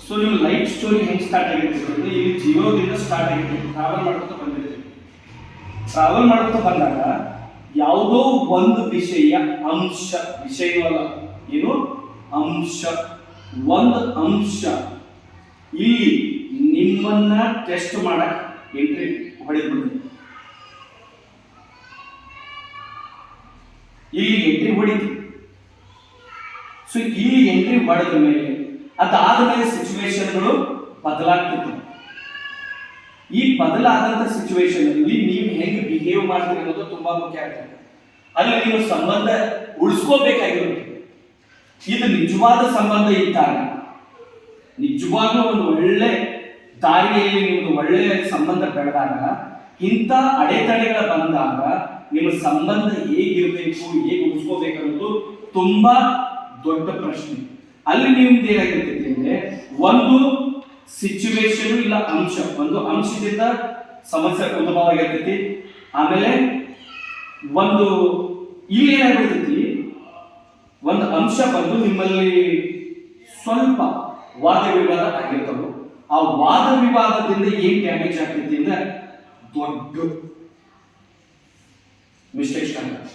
So ನಿಮ್ಮ life story ಹೆಂಗೆ start ಆಗಿರ್ತದೆ ಅಂದ್ರೆ ಇಲ್ಲಿ ಜೀವನದಿಂದ ಸ್ಟಾರ್ಟ್ ಆಗಿರ್ತದೆ. ಟ್ರಾವೆಲ್ ಮಾಡ್ಕೊತ ಬಂದಿರ್ತೀವಿ. ಟ್ರಾವೆಲ್ ಮಾಡ್ಕೊತ ಬಂದಾಗ ಯಾವುದೋ ಒಂದು ವಿಷಯ ವಿಷಯವಲ್ಲ, ಏನು ಅಂಶ, ಒಂದು ಅಂಶ ಇಲ್ಲಿ ನಿಮ್ಮನ್ನ ಟೆಸ್ಟ್ ಮಾಡಕ್ ಎಂಟ್ರಿ ಹೊಡೆದ್ಬಿಡ್ತೀವಿ. ಇಲ್ಲಿ ಎಂಟ್ರಿ ಹೊಡಿತೀವಿ. ಸೊ ಇಲ್ಲಿ ಎಂಟ್ರಿ ಹೊಡೆದ ಮೇಲೆ ಅದಾದ ಮೇಲೆ ಸಿಚುವೇಶನ್ಗಳು ಬದಲಾಗ್ತಿತ್ತು. ಈ ಬದಲಾದಂತ ಸಿಚುವೇಶನ್ ಅಲ್ಲಿ ನೀವು ಹೆಂಗೆ ಬಿಹೇವ್ ಮಾಡ್ತೀರಿ ಅನ್ನೋದು ತುಂಬಾ ಮುಖ್ಯ ಆಗ್ತದೆ. ಅಲ್ಲಿ ನೀವು ಸಂಬಂಧ ಉಳಿಸ್ಕೋಬೇಕಾಗಿರುತ್ತೆ. ಇದು ನಿಜವಾದ ಸಂಬಂಧ ಇದ್ದಾಗ, ನಿಜವಾಗ್ಲೂ ಒಂದು ಒಳ್ಳೆ ದಾರಿಯಲ್ಲಿ ನಿಮ್ದು ಒಳ್ಳೆ ಸಂಬಂಧ ಬೆಳೆದಾಗ, ಇಂಥ ಅಡೆತಡೆಗಳ ಬಂದಾಗ ನಿಮ್ಮ ಸಂಬಂಧ ಹೇಗಿರಬೇಕು, ಹೇಗೆ ಉಳಿಸ್ಕೋಬೇಕು ಅನ್ನೋದು ತುಂಬಾ ದೊಡ್ಡ ಪ್ರಶ್ನೆ. ಅಲ್ಲಿ ನಿಮ್ದು ಏನಾಗಿರ್ತೈತಿ ಅಂದ್ರೆ ಒಂದು ಸಿಚುವೇಶನ್ ಇಲ್ಲ ಅಂಶ, ಒಂದು ಅಂಶದಿಂದ ಸಮಸ್ಯೆ ಉದ್ಭವ ಆಗಿರ್ತೈತಿ. ಆಮೇಲೆ ಒಂದು ಇಲ್ಲಿ ಏನಾಗಿರ್ತೈತಿ, ಒಂದು ಅಂಶ ಬಂದು ನಿಮ್ಮಲ್ಲಿ ಸ್ವಲ್ಪ ವಾದ ವಿವಾದ ಆಗಿರ್ತಾವ. ಆ ವಾದ ವಿವಾದದಿಂದ ಏನ್ ಡ್ಯಾಮೇಜ್ ಆಗ್ತೈತಿ ಅಂದ್ರೆ ದೊಡ್ಡ ಮಿಸ್ಟೇಕ್ಸ್ ಆಗುತ್ತೆ.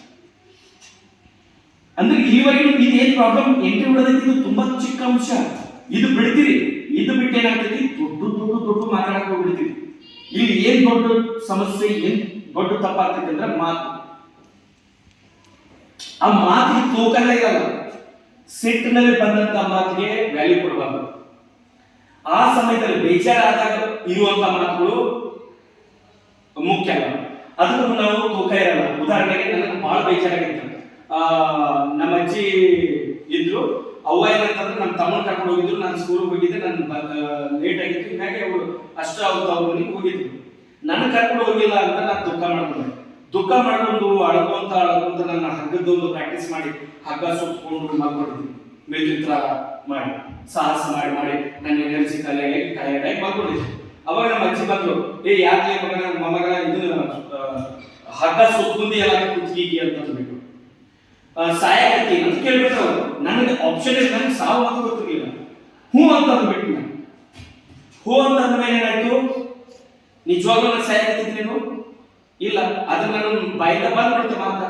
ಅಂದ್ರೆ ಇಲ್ಲಿವರೆಗೂ ಇದು ಏನ್ ಪ್ರಾಬ್ಲಮ್ ಎಂಟ್ರಿ ಹೊಡೆದೈತಿ, ಇದು ತುಂಬಾ ಚಿಕ್ಕ ಅಂಶ, ಇದು ಬಿಡ್ತೀರಿ. ಇದು ಬಿಟ್ಟು ಏನಾಗ್ತೈತಿ, ದೊಡ್ಡ ಮಾತಾಡಕ್ ಹೋಗ್ಬಿಡ್ತೀವಿ. ಇಲ್ಲಿ ಏನ್ ದೊಡ್ಡ ಸಮಸ್ಯೆ, ಏನ್ ದೊಡ್ಡ ತಪ್ಪಾಗ್ತೈತಿ ಅಂದ್ರೆ ಮಾತು. ಆ ಮಾತಿಗೆ ತೂಕಲ್ಲ ಇರಲ್ಲ. ಸಿಟ್ಟಿನಲ್ಲಿ ಬಂದಂತ ಮಾತಿಗೆ ವ್ಯಾಲ್ಯೂ ಕೊಡಬಾರ್ದು. ಆ ಸಮಯದಲ್ಲಿ ಬೇಜಾರಾದಾಗ ಇರುವಂತ ಮಾತುಗಳು ಮುಖ್ಯ ಅಲ್ಲ, ಅದನ್ನು ನಾವು ತೂಕ ಇರಲ್ಲ. ಉದಾಹರಣೆಗೆ ನನಗೆ ಬಹಳ ಬೇಜಾರಾಗಿತ್ತು. ನಮ್ಮ ಅಜ್ಜಿ ಇದ್ರು, ಅವ್ವ ಏನಂತಂದ್ರೆ ನಮ್ಮ ತಮ್ಮನ ಕರ್ಕೊಂಡು ಹೋಗಿದ್ರು. ನಾನು ಸ್ಕೂಲ್ಗೆ ಹೋಗಿದ್ದೆ, ನಾನು ಲೇಟ್ ಆಗಿತ್ತು. ಹೀಗಾಗಿ ಅವರು ಅಷ್ಟು ಅವ್ರ ಮನೆಗೆ ಹೋಗಿದ್ರು. ನನ್ನ ಕರ್ಕೊಂಡು ಹೋಗಿಲ್ಲ ಅಂತ ನಾನು ದುಃಖ ಮಾಡ್ಕೊಂಡು ಅಳ್ಕೊಂತ ನನ್ನ ಹಗ್ಗದೊಂದು ಪ್ರಾಕ್ಟೀಸ್ ಮಾಡಿ ಹಗ್ಗ ಸುತ್ಕೊಂಡು ಮಲ್ಕೊಂಡಿದ್ವಿ. ಮೇಲ್ಚಿತ್ರ ಮಾಡಿ ಸಾಹಸ ಮಾಡಿ ನನ್ನ ಎನರ್ಜಿ ಟಯರ್ಡ್ ಆಗಿ ಮಲ್ಕೊಂಡಿದ್ದೆ. ಅವಾಗ ನಮ್ಮ ಅಜ್ಜಿ ಬಂದ್ರು, ಯಾಕೆ ಮಗ ಇದು ಹಗ್ಗ ಸುತ್ಕೊಂಡಿ ಎಲ್ಲ ಕುತ್ಕೀಗಿ ಅಂತ ಅಂದ್ಬಿಟ್ಟು, ಸಾಯಕತ್ತಿ ಅಂತ ಕೇಳ್ಬಿಟ್ರು ಅವರು. ನನಗೆ ಆಪ್ಷನ್ ಇಲ್ಲ, ನನಗೆ ಸಾವು ಅಂತ ಗೊತ್ತಿರಲಿಲ್ಲ. ಹ್ಞೂ ಅಂತ ಅಂದ್ಬಿಟ್ಟು ನಾನು ಹ್ಞೂ ಅಂತ ಅಂದ್ಮೇಲೆ ಏನಾಯ್ತು, ನಿಜವಾಗ್ಲೂ ನಾನು ಸಾಯಕತ್ತಿದ್ರೇನು ಇಲ್ಲ, ಅದ್ರ ನನ್ನ ಬಾಯಿಂದ ಬಂದ್ಬಿಡ್ತು ಮಾತ.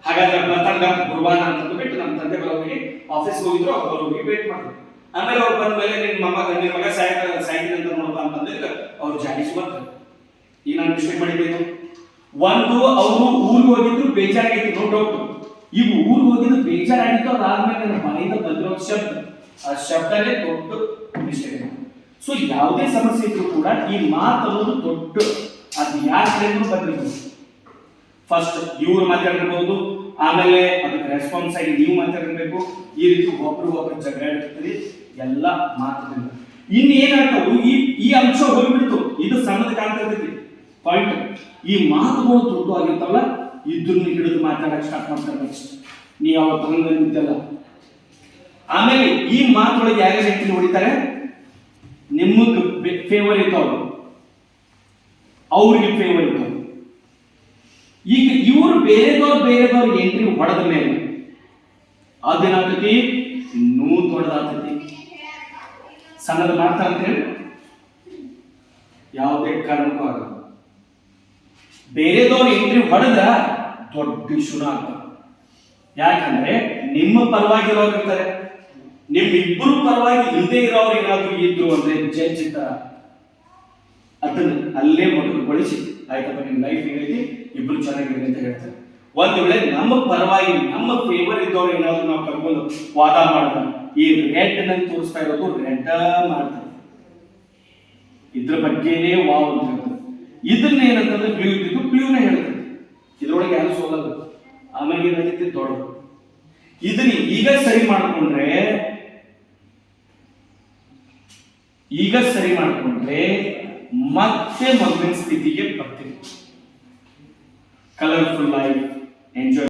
ಹಾಗಾದ್ರೆ ಬರ್ತಂಗ ಗುರುವಾರ ಅಂತ ಅಂದ್ಬಿಟ್ಟು ನಮ್ಮ ತಂದೆ ಬರೋರಿಗೆ ಆಫೀಸ್ಗೆ ಹೋಗಿದ್ರು, ಅವ್ರು ಹೋಗಿ ವೇಟ್ ಮಾಡಿದ್ರು. ಆಮೇಲೆ ಅವ್ರು ಬಂದ ಮೇಲೆ ನಿನ್ನ ಮಗ ಸಾಯ್ತೀನಿ ಅಂತ ನೋಡ್ತಾ ಅಂತಂದ್ರೆ ಅವ್ರು ಜಾಡಿಸಿ ಬರ್ತಾರೆ. ಈಗ ನಾನು ಮಿಸ್ಟೇಕ್ ಮಾಡಿದ್ದೇನು, ಒಂದು ಅವರು ಊರಿಗೆ ಹೋಗಿದ್ರು, ಬೇಜಾರಾಗಿತ್ತು, ನೋ ಡೌಟ್. ಈಗ ಊರಿಗೆ ಹೋಗಿದ್ದು ಬೇಜಾರಾಗಿತ್ತು, ಅದಾದ್ಮೇಲೆ ನನ್ನ ಬಾಯಿಂದ ಬಂದಿರೋ ಶಬ್ದ, ಆ ಶಬ್ದನೇ ದೊಡ್ಡ ಮಿಸ್ಟೇಕ್. ಸೊ ಯಾವುದೇ ಸಮಸ್ಯೆ ಇದ್ರು ಕೂಡ ಈ ಮಾತು ಅನ್ನೋದು ದೊಡ್ಡ, ಅದು ಯಾರ ಕಡೆಯಿಂದ ಬಂದಿರ್ಬೋದು. ಫಸ್ಟ್ ಇವ್ರು ಮಾತಾಡಿರ್ಬೋದು, ಆಮೇಲೆ ಅದಕ್ಕೆ ರೆಸ್ಪಾನ್ಸ್ ಆಗಿ ನೀವು ಮಾತಾಡಿರ್ಬೇಕು. ಈ ರೀತಿ ಒಬ್ರು ಜಗಳ ಇರ್ತದೆ ಎಲ್ಲ ಮಾತುಗಳಿಂದ. ಇನ್ನು ಏನಾಗ್ತಾವು, ಈ ಅಂಶ ಹೋಗ್ಬಿಡ್ತು, ಇದು ಸಣ್ಣದ ಕಾಣ್ತಿರ್ತೈತಿ ಪಾಯಿಂಟ್. ಈ ಮಾತುಗಳು ದೊಡ್ಡ ಆಗಿರ್ತಾವಲ್ಲ, ಇದನ್ನ ಹಿಡಿದು ಮಾತಾಡಕ್ ಸ್ಟಾರ್ಟ್ ಮಾಡ್ತಾರೆ. ನೆಕ್ಸ್ಟ್ ನೀವು ಅವತ್ತು ಹಂಗಿದ್ದಲ್ಲ. ಆಮೇಲೆ ಈ ಮಾತುಗಳಿಗೆ ಯಾರ ವ್ಯಕ್ತಿ ಹೊಡಿತಾರೆ, ನಿಮಗೆ ಫೇವರ್ ಇರ್ತಾವ, ಅವ್ರಿಗೆ ಫೇವರ್ ಇರ್ತಾವ. ಈಗ ಇವರು ಬೇರೆದವ್ರು ಎಂಟ್ರಿ ಹೊಡೆದ ಮೇಲೆ ಅದೇನಾಗ್ತೈತಿ, ನೂತ್ ಹೊಡೆದಾಗ್ತೈತಿ. ಸಣ್ಣದು ಮಾಡ್ತಾರೆ ಅಂತ ಹೇಳಿ ಯಾವುದೇ ಕಾರಣಕ್ಕೂ ಆಗಲ್ಲ. ಬೇರೆದವ್ರು ಎಂಟ್ರಿ ಹೊಡೆದ ದೊಡ್ಡ ಇಶ್ಯೂನ ಆಗ್ತದೆ. ಯಾಕಂದ್ರೆ ನಿಮ್ಮ ಪರವಾಗಿ ಇರೋರು ಇರ್ತಾರೆ, ನಿಮ್ಮಿಬ್ಬರು ಪರವಾಗಿ ಇಲ್ಲದೆ ಇರೋರು ಏನಾದ್ರು ಇದ್ರು ಅಂದ್ರೆ ಜಡ್ಜ್ ಇರ್ತಾರ, ಅದನ್ನ ಅಲ್ಲೇ ಮೊದಲುಗೊಳಿಸಿ ಆಯ್ತಪ್ಪ ನಿಮ್ಮ ಲೈಫ್ ಏನೈತಿ, ಇಬ್ರು ಚೆನ್ನಾಗಿದೆ ಅಂತ ಹೇಳ್ತಾರೆ. ಒಂದು ವೇಳೆ ನಮ್ಮ ಪರವಾಗಿ ನಮ್ಮ ಫೇವರ್ ಇದ್ದವ್ರು ಏನಾದ್ರು ನಾವು ಕರ್ಕೊಂಡು ವಾದ ಮಾಡಿದ, ಈ ರೆಡ್ ನಲ್ಲಿ ತೋರಿಸ್ತಾ ಇರೋದು ರೆಡ್ ಮಾಡ್ತಾರೆ, ಇದ್ರ ಬಗ್ಗೆನೇ ವಾವ್ ಅಂತ ಹೇಳ್ತಾರೆ. ಇದನ್ನ ಏನಂತಂದ್ರೆ ಬ್ಲೂ ಇದ್ದಿದ್ದು ಬ್ಲೂನೇ ಹೇಳ್ತಾರೆ. ಇದ್ರೊಳಗೆ ಯಾರು ಸೋಲಲ್ಲ. ಆಮೇಲೆ ಏನಾಗೈತಿ ದೊಡ್ಡದು. ಇದನ್ನ ಈಗ ಸರಿ ಮಾಡಿಕೊಂಡ್ರೆ ಮತ್ತೆ ಮೊದಲಿನ ಸ್ಥಿತಿಗೆ ಬರ್ತೀವಿ. Colourful life enjoy